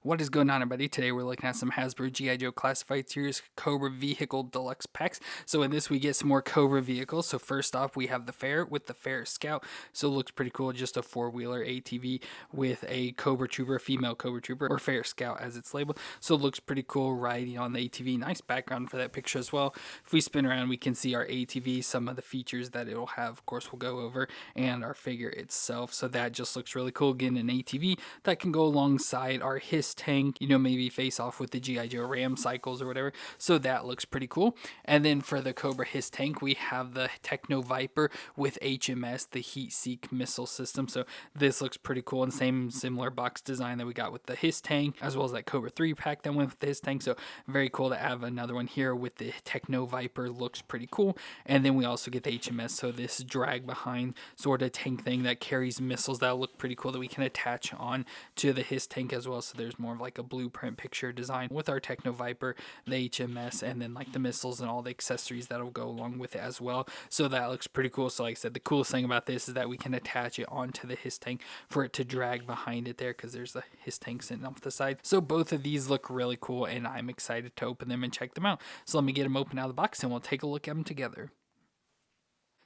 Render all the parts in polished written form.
What is going on, everybody? Today we're looking at some Hasbro G.I. Joe Classified Series Cobra Vehicle Deluxe Packs. So in this we get some more Cobra vehicles. So first off we have the Ferret with the Ferret Scout. So it looks pretty cool, just a four-wheeler ATV with a Cobra Trooper, female Cobra Trooper, or Ferret Scout as it's labeled. So it looks pretty cool riding on the ATV. Nice background for that picture as well. If we spin around we can see our ATV, some of the features that it'll have, of course we'll go over, and our figure itself. So that just looks really cool. Again, an ATV that can go alongside our HISS tank, maybe face off with the G.I. Joe Ram cycles or whatever. So that looks pretty cool. And then for the Cobra HISS tank, we have the Techn Viper with H.M.S, the Heetseek Missile System. So this looks pretty cool, and similar box design that we got with the HISS tank, as well as that Cobra 3 pack that went with the HISS tank. So very cool to have another one here with the Techn Viper. Looks pretty cool. And then we also get the H.M.S, so this drag behind sort of tank thing that carries missiles. That'll look pretty cool, that we can attach on to the HISS tank as well. So there's more of like a blueprint picture design with our Techn Viper, the H.M.S, and then like the missiles and all the accessories that'll go along with it as well. So that looks pretty cool. So like I said, the coolest thing about this is that we can attach it onto the HISS tank for it to drag behind it there, because there's the HISS tank sitting off the side. So both of these look really cool, and I'm excited to open them and check them out. So let me get them open out of the box and we'll take a look at them together.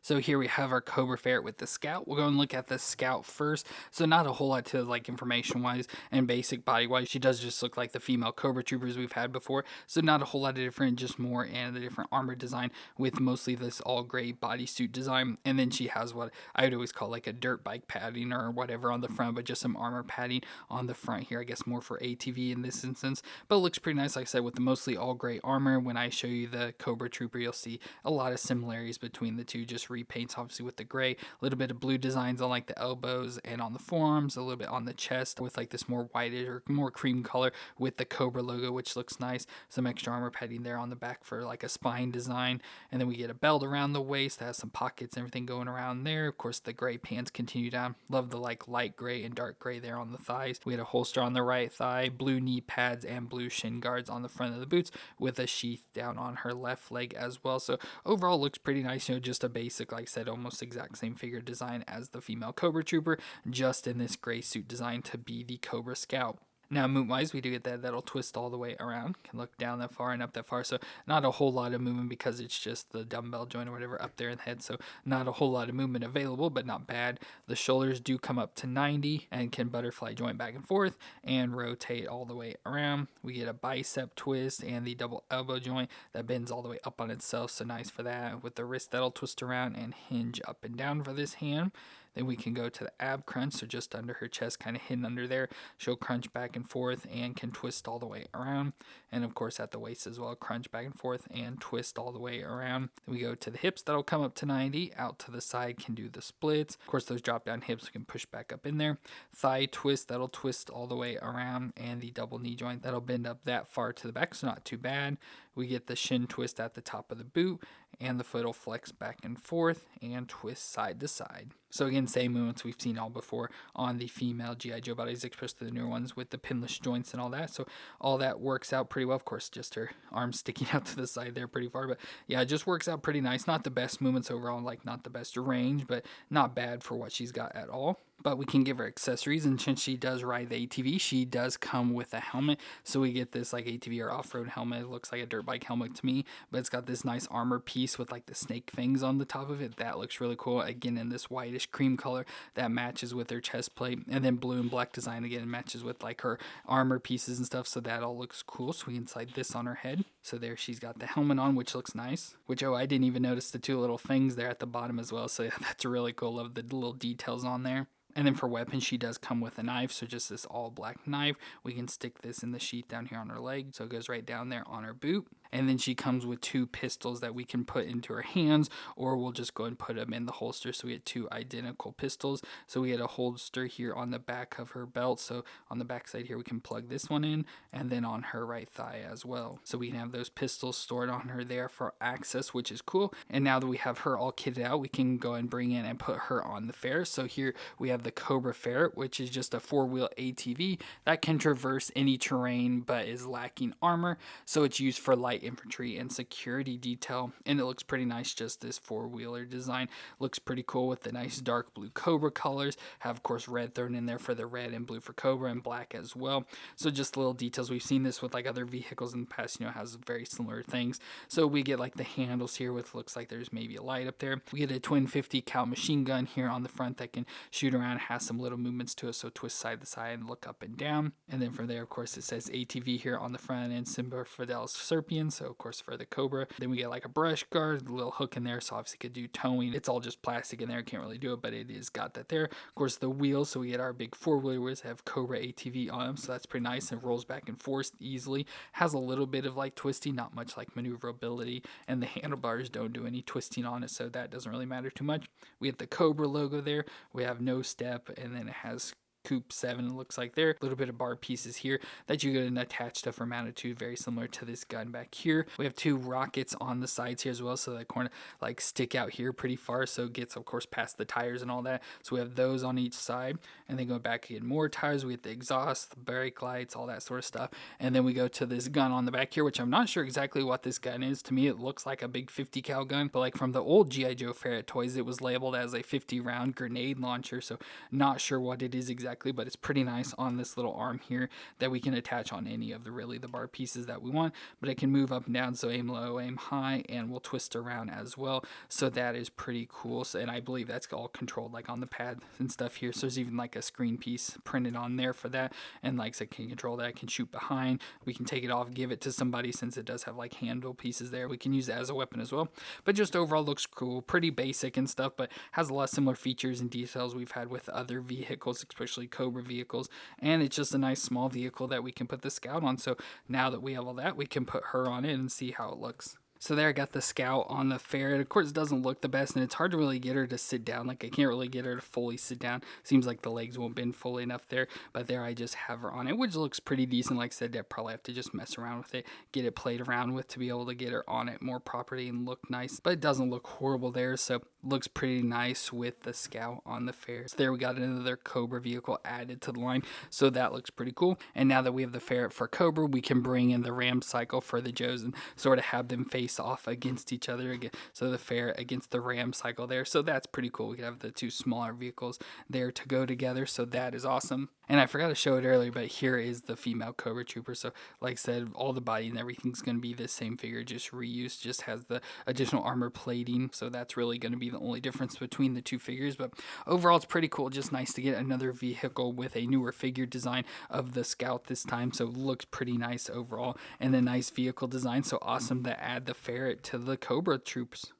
So here we have our Cobra Ferret with the Scout. We'll go and look at the Scout first. So not a whole lot to like information wise and basic body wise. She does just look like the female Cobra Troopers we've had before. So not a whole lot of different, just more and the different armor design with mostly this all gray bodysuit design. And then she has what I would always call like a dirt bike padding or whatever on the front, but just some armor padding on the front here. I guess more for ATV in this instance. But it looks pretty nice, like I said, with the mostly all gray armor. When I show you the Cobra Trooper, you'll see a lot of similarities between the two. Just repaints obviously with the gray, a little bit of blue designs on like the elbows and on the forearms, a little bit on the chest with like this more whitish or more cream color with the Cobra logo, which looks nice. Some extra armor padding there on the back for like a spine design, and then we get a belt around the waist that has some pockets and everything going around there. Of course the gray pants continue down. Love the like light gray and dark gray there on the thighs. We had a holster on the right thigh, blue knee pads and blue shin guards on the front of the boots with a sheath down on her left leg as well. So overall looks pretty nice, just a basic, like I said, almost exact same figure design as the female Cobra Trooper, just in this gray suit design to be the Cobra Scout. Now movement wise, we do get that'll twist all the way around, can look down that far and up that far, so not a whole lot of movement because it's just the dumbbell joint or whatever up there in the head, so not a whole lot of movement available, but not bad. The shoulders do come up to 90 and can butterfly joint back and forth and rotate all the way around. We get a bicep twist and the double elbow joint that bends all the way up on itself, so nice for that. With the wrist that'll twist around and hinge up and down for this hand. Then we can go to the ab crunch, so just under her chest, kind of hidden under there. She'll crunch back and forth and can twist all the way around. And of course at the waist as well, crunch back and forth and twist all the way around. Then we go to the hips, that'll come up to 90. Out to the side, can do the splits. Of course those drop down hips we can push back up in there. Thigh twist, that'll twist all the way around. And the double knee joint, that'll bend up that far to the back, so not too bad. We get the shin twist at the top of the boot, and the foot will flex back and forth and twist side to side. So again, same movements we've seen all before on the female G.I. Joe bodies, especially the newer ones with the pinless joints and all that. So all that works out pretty well. Of course, just her arms sticking out to the side there pretty far. But yeah, it just works out pretty nice. Not the best movements overall, like not the best range, but not bad for what she's got at all. But we can give her accessories, and since she does ride the ATV, she does come with a helmet. So we get this like ATV or off-road helmet. It looks like a dirt bike helmet to me, but it's got this nice armor piece with like the snake fangs on the top of it. That looks really cool. Again, in this whitish cream color that matches with her chest plate, and then blue and black design again matches with like her armor pieces and stuff. So that all looks cool. So we can slide this on her head. So there she's got the helmet on, which looks nice. Which, oh, I didn't even notice the two little fangs there at the bottom as well. So yeah, that's really cool. Love the little details on there. And then for weapons, she does come with a knife, so just this all black knife. We can stick this in the sheath down here on her leg, so it goes right down there on her boot. And then she comes with two pistols that we can put into her hands, or we'll just go and put them in the holster. So we get two identical pistols. So we get a holster here on the back of her belt. So on the back side here, we can plug this one in, and then on her right thigh as well. So we can have those pistols stored on her there for access, which is cool. And now that we have her all kitted out, we can go and bring in and put her on the Ferret. So here we have the Cobra Ferret, which is just a four-wheel ATV that can traverse any terrain but is lacking armor. So it's used for light light infantry and security detail, and it looks pretty nice. Just this four-wheeler design looks pretty cool with the nice dark blue Cobra colors. Have of course red thrown in there for the red and blue for Cobra, and black as well. So just little details. We've seen this with like other vehicles in the past, has very similar things. So we get like the handles here with looks like there's maybe a light up there. We get a twin 50 cal machine gun here on the front that can shoot around, has some little movements to it, so twist side to side and look up and down. And then from there, of course, it says ATV here on the front and Simba Fidelis Serpian, so of course for the Cobra. Then we get like a brush guard, a little hook in there, so obviously could do towing. It's all just plastic in there, can't really do it, but it is got that there. Of course, the wheels, so we get our big four-wheeler wheels have Cobra ATV on them, so that's pretty nice and rolls back and forth easily. Has a little bit of like twisting, not much like maneuverability, and the handlebars don't do any twisting on it, so that doesn't really matter too much. We have the Cobra logo there. We have no step, and then it has Coupe 7, it looks like there. A little bit of bar pieces here that you can attach stuff or mount it to, very similar to this gun back here. We have two rockets on the sides here as well, so that corner like stick out here pretty far, so it gets of course past the tires and all that. So we have those on each side, and then go back and get more tires. We get the exhaust, the brake lights, all that sort of stuff, and then we go to this gun on the back here, which I'm not sure exactly what this gun is. To me, it looks like a big 50 cal gun, but like from the old G.I. Joe Ferret toys, it was labeled as a 50 round grenade launcher, so not sure what it is exactly, but it's pretty nice on this little arm here that we can attach on any of the bar pieces that we want. But it can move up and down, so aim low, aim high, and will twist around as well. So that is pretty cool. So, and I believe that's all controlled like on the pad and stuff here. So there's even like a screen piece printed on there for that. And like I said, can control that. Can shoot behind. We can take it off, give it to somebody since it does have like handle pieces there. We can use it as a weapon as well. But just overall looks cool, pretty basic and stuff, but has a lot of similar features and details we've had with other vehicles, especially Cobra vehicles. And it's just a nice small vehicle that we can put the Scout on. So now that we have all that, we can put her on it and see how it looks. So there I got the Scout on the Ferret. Of course, it doesn't look the best, and it's hard to really get her to sit down. Like, I can't really get her to fully sit down. Seems like the legs won't bend fully enough there, but there I just have her on it, which looks pretty decent. Like I said, I probably have to just mess around with it, get it played around with to be able to get her on it more properly and look nice. But it doesn't look horrible there, so looks pretty nice with the Scout on the Ferret. So there we got another Cobra vehicle added to the line, so that looks pretty cool. And now that we have the Ferret for Cobra, we can bring in the Ram cycle for the Joes and sort of have them face off against each other again. So the Ferret against the Ram cycle there. So that's pretty cool. We can have the two smaller vehicles there to go together. So that is awesome. And I forgot to show it earlier, but here is the female Cobra Trooper. So like I said, all the body and everything's going to be the same figure, just reused, just has the additional armor plating. So that's really going to be the only difference between the two figures. But overall, it's pretty cool. Just nice to get another vehicle with a newer figure design of the Scout this time. So it looks pretty nice overall, and a nice vehicle design. So awesome to add the Ferret to the Cobra troops.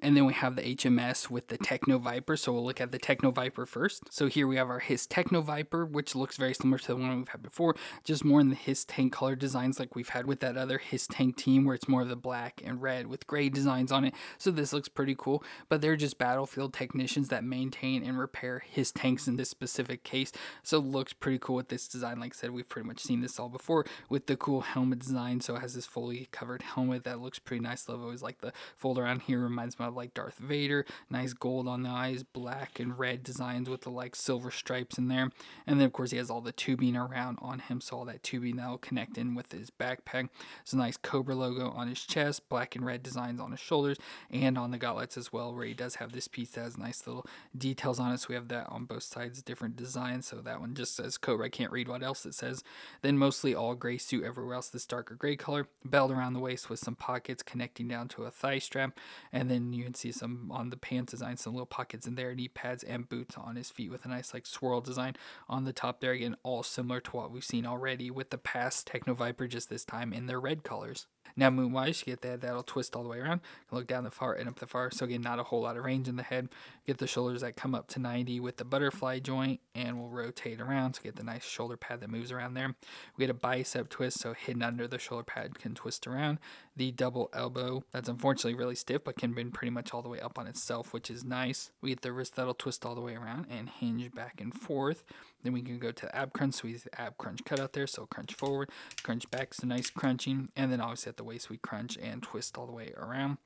And then we have the HMS with the Techn Viper. So we'll look at the Techn Viper first. So here we have our HISS Techno-Viper, which looks very similar to the one we've had before, just more in the HISS tank color designs like we've had with that other HISS tank team, where it's more of the black and red with gray designs on it. So this looks pretty cool, but they're just battlefield technicians that maintain and repair HISS tanks in this specific case. So it looks pretty cool with this design. Like I said, we've pretty much seen this all before with the cool helmet design. So it has this fully covered helmet that looks pretty nice. Love always like the fold around here, reminds me of like Darth Vader. Nice gold on the eyes, black and red designs with the like silver stripes in there. And then of course he has all the tubing around on him, so all that tubing that will connect in with his backpack. It's a nice Cobra logo on his chest, black and red designs on his shoulders and on the gauntlets as well, where he does have this piece that has nice little details on it. So we have that on both sides, different designs. So that one just says Cobra. I can't read what else it says. Then mostly all gray suit everywhere else, this darker gray color. Belt around the waist with some pockets connecting down to a thigh strap. And then you can see some on the pants design, some little pockets in there, knee pads and boots on his feet with a nice like swirl design on the top there. Again, all similar to what we've seen already with the past Techn Viper, just this time in their red colors. Now moonwise, you get that'll twist all the way around, look down the far and up the far. So again, not a whole lot of range in the head. Get the shoulders that come up to 90 with the butterfly joint, and we'll rotate around to get the nice shoulder pad that moves around there. We get a bicep twist, so hidden under the shoulder pad can twist around. The double elbow, that's unfortunately really stiff, but can bend pretty much all the way up on itself, which is nice. We get the wrist that'll twist all the way around and hinge back and forth. Then we can go to the ab crunch, so we use the ab crunch cutout there, so crunch forward, crunch back, so nice crunching. And then obviously at the waist we crunch and twist all the way around.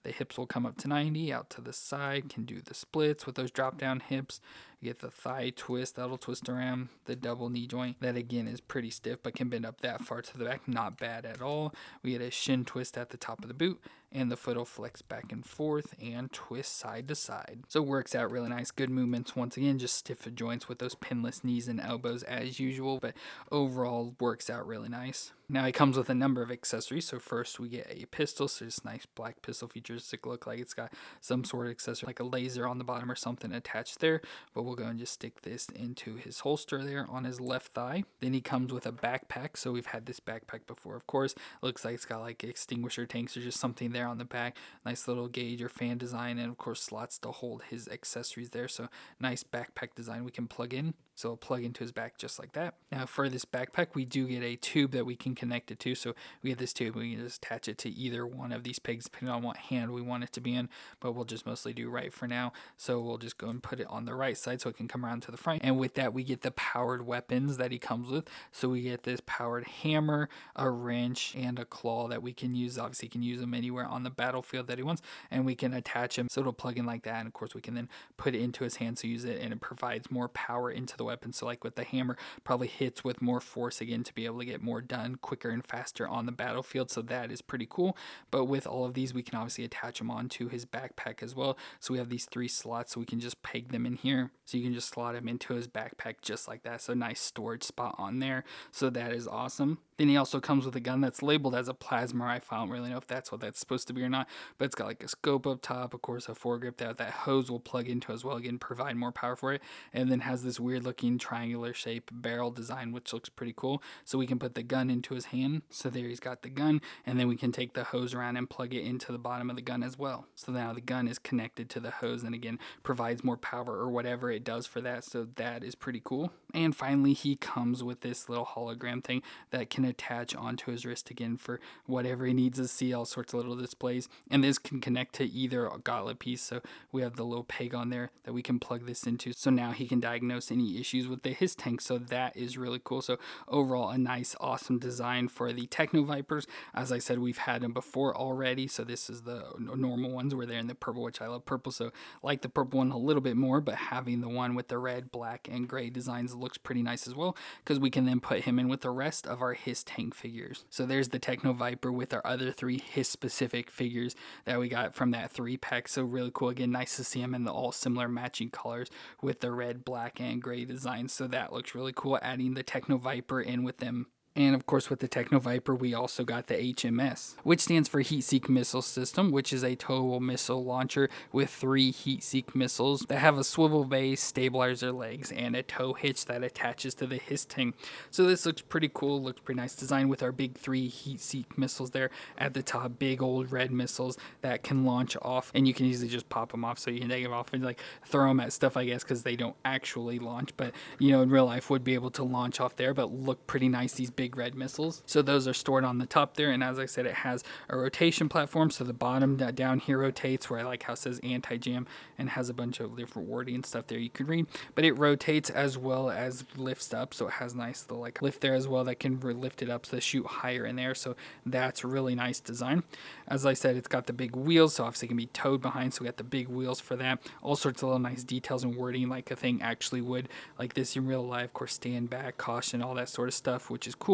The hips will come up to 90, out to the side, can do the splits with those drop down hips. We get the thigh twist, that'll twist around. The double knee joint, that again is pretty stiff but can bend up that far to the back, not bad at all. We get a shin twist at the top of the boot, and the foot will flex back and forth and twist side to side. So it works out really nice. Good movements once again, just stiff joints with those pinless knees and elbows as usual, but overall works out really nice. Now it comes with a number of accessories. So first we get a pistol, so just nice black pistol features to look like it's got some sort of accessory like a laser on the bottom or something attached there, but we'll go and just stick this into his holster there on his left thigh. Then he comes with a backpack, so we've had this backpack before, of course. Looks like it's got like extinguisher tanks or just something there on the back. Nice little gauge or fan design, and of course slots to hold his accessories there, so nice backpack design we can plug in. So it'll plug into his back just like that. Now for this backpack, we do get a tube that we can connect it to. So we get this tube, we can just attach it to either one of these pegs depending on what hand we want it to be in, but we'll just mostly do right for now. So we'll just go and put it on the right side so it can come around to the front. And with that, we get the powered weapons that he comes with. So we get this powered hammer, a wrench, and a claw that we can use. Obviously, you can use them anywhere on the battlefield that he wants, and we can attach them so it'll plug in like that. And of course, we can then put it into his hand, so use it, and it provides more power into the weapon. So like with the hammer, probably hits with more force again to be able to get more done quicker and faster on the battlefield. So that is pretty cool. But with all of these, we can obviously attach them onto his backpack as well. So we have these 3 slots, so we can just peg them in here. So you can just slot him into his backpack just like that. So nice storage spot on there. So that is awesome. Then he also comes with a gun that's labeled as a plasma rifle. I don't really know if that's what that's supposed to be or not, but it's got like a scope up top, of course a foregrip that hose will plug into as well, again provide more power for it, and then has this weird looking triangular shape barrel design which looks pretty cool. So we can put the gun into his hand, so there he's got the gun, and then we can take the hose around and plug it into the bottom of the gun as well. So now the gun is connected to the hose and again provides more power or whatever it does for that, so that is pretty cool. And finally he comes with this little hologram thing that can attach onto his wrist again for whatever he needs to see, all sorts of little displays, and this can connect to either a gauntlet piece. So we have the little peg on there that we can plug this into, so now he can diagnose any issues with the HISS tank, so that is really cool. So overall a nice awesome design for the Techn Vipers. As I said, we've had them before already, so this is the normal ones where they're in the purple, which I love purple, so like the purple one a little bit more, but having the one with the red, black, and gray designs looks pretty nice as well, because we can then put him in with the rest of our HISS tank figures. So there's the Techn Viper with our other 3 HISS specific figures that we got from that 3-pack. So really cool. Again, nice to see them in the all similar matching colors with the red, black, and gray designs. So that looks really cool, adding the Techn Viper in with them. And of course with the Techn Viper we also got the HMS, which stands for Heetseek Missile System, which is a towable missile launcher with 3 Heetseek missiles that have a swivel base, stabilizer legs, and a tow hitch that attaches to the HISS tank. So this looks pretty cool, looks pretty nice design with our big 3 Heetseek missiles there at the top, big old red missiles that can launch off, and you can easily just pop them off, so you can take them off and like throw them at stuff, I guess, because they don't actually launch, but you know in real life would be able to launch off there, but look pretty nice, these big red missiles. So those are stored on the top there, and as I said, it has a rotation platform, so the bottom down here rotates, where I like how it says anti-jam and has a bunch of different wording and stuff there you could read, but it rotates as well as lifts up, so it has nice little like lift there as well that can lift it up so they shoot higher in there, so that's really nice design. As I said, it's got the big wheels, so obviously it can be towed behind, so we got the big wheels for that. All sorts of little nice details and wording like a thing actually would, like this in real life, of course, stand back, caution, all that sort of stuff, which is cool.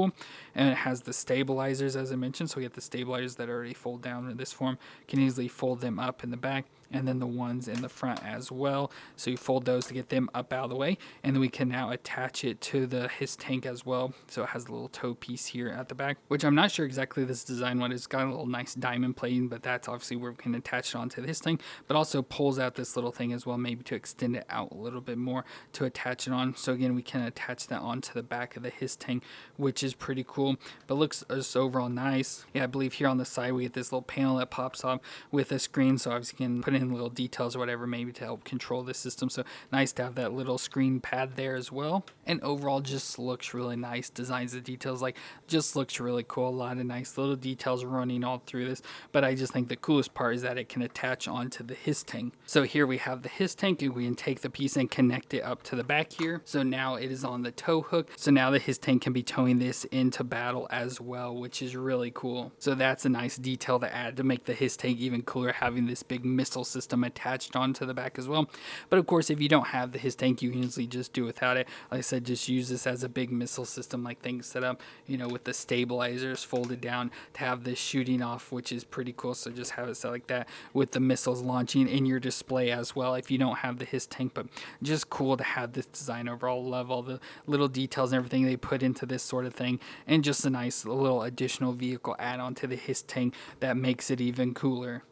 And it has the stabilizers, as I mentioned, so we get the stabilizers that already fold down in this form, can easily fold them up in the back, and then the ones in the front as well, so you fold those to get them up out of the way, and then we can now attach it to the HISS tank as well, so it has a little toe piece here at the back, which I'm not sure exactly this design what, it's got a little nice diamond plating, but that's obviously where we can attach it onto the HISS tank, but also pulls out this little thing as well, maybe to extend it out a little bit more to attach it on. So again, we can attach that onto the back of the HISS tank, which is pretty cool, but looks just overall nice. Yeah, I believe here on the side we get this little panel that pops up with a screen, so obviously you can put in little details or whatever maybe to help control the system, so nice to have that little screen pad there as well. And overall just looks really nice, designs the details, like just looks really cool, a lot of nice little details running all through this, but I just think the coolest part is that it can attach onto the HISS tank. So here we have the HISS tank, and we can take the piece and connect it up to the back here, so now it is on the tow hook, so now the HISS tank can be towing this into battle as well, which is really cool. So that's a nice detail to add to make the HISS tank even cooler, having this big missile system attached onto the back as well. But of course, if you don't have the HISS tank, you can easily just do without it. Like I said, just use this as a big missile system, like things set up, with the stabilizers folded down to have this shooting off, which is pretty cool. So just have it set like that with the missiles launching in your display as well if you don't have the HISS tank. But just cool to have this design overall. Love all the little details and everything they put into this sort of thing, and just a nice little additional vehicle add-on to the HISS tank that makes it even cooler.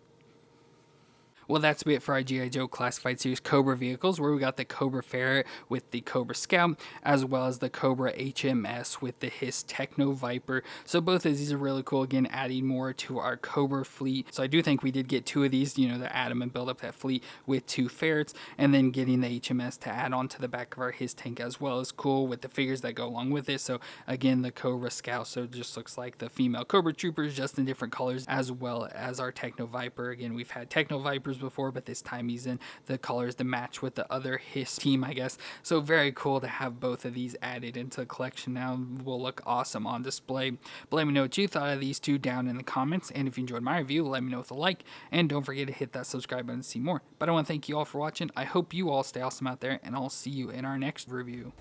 Well, that's it for our G.I. Joe Classified Series Cobra vehicles, where we got the Cobra Ferret with the Cobra Scout, as well as the Cobra H.M.S. with the HISS Techno-Viper. So both of these are really cool, again, adding more to our Cobra fleet. So I do think we did get 2 of these, to add them and build up that fleet with 2 ferrets, and then getting the H.M.S. to add on to the back of our HISS tank as well is cool with the figures that go along with it. So again, the Cobra Scout, so it just looks like the female Cobra Troopers, just in different colors, as well as our Techno Viper. Again, we've had Techno Vipers before, but this time he's in the colors to match with the other HISS team, I guess. So very cool to have both of these added into the collection. Now will look awesome on display. But let me know what you thought of these 2 down in the comments, and if you enjoyed my review, let me know with a like, and don't forget to hit that subscribe button to see more. But I want to thank you all for watching. I hope you all stay awesome out there, and I'll see you in our next review.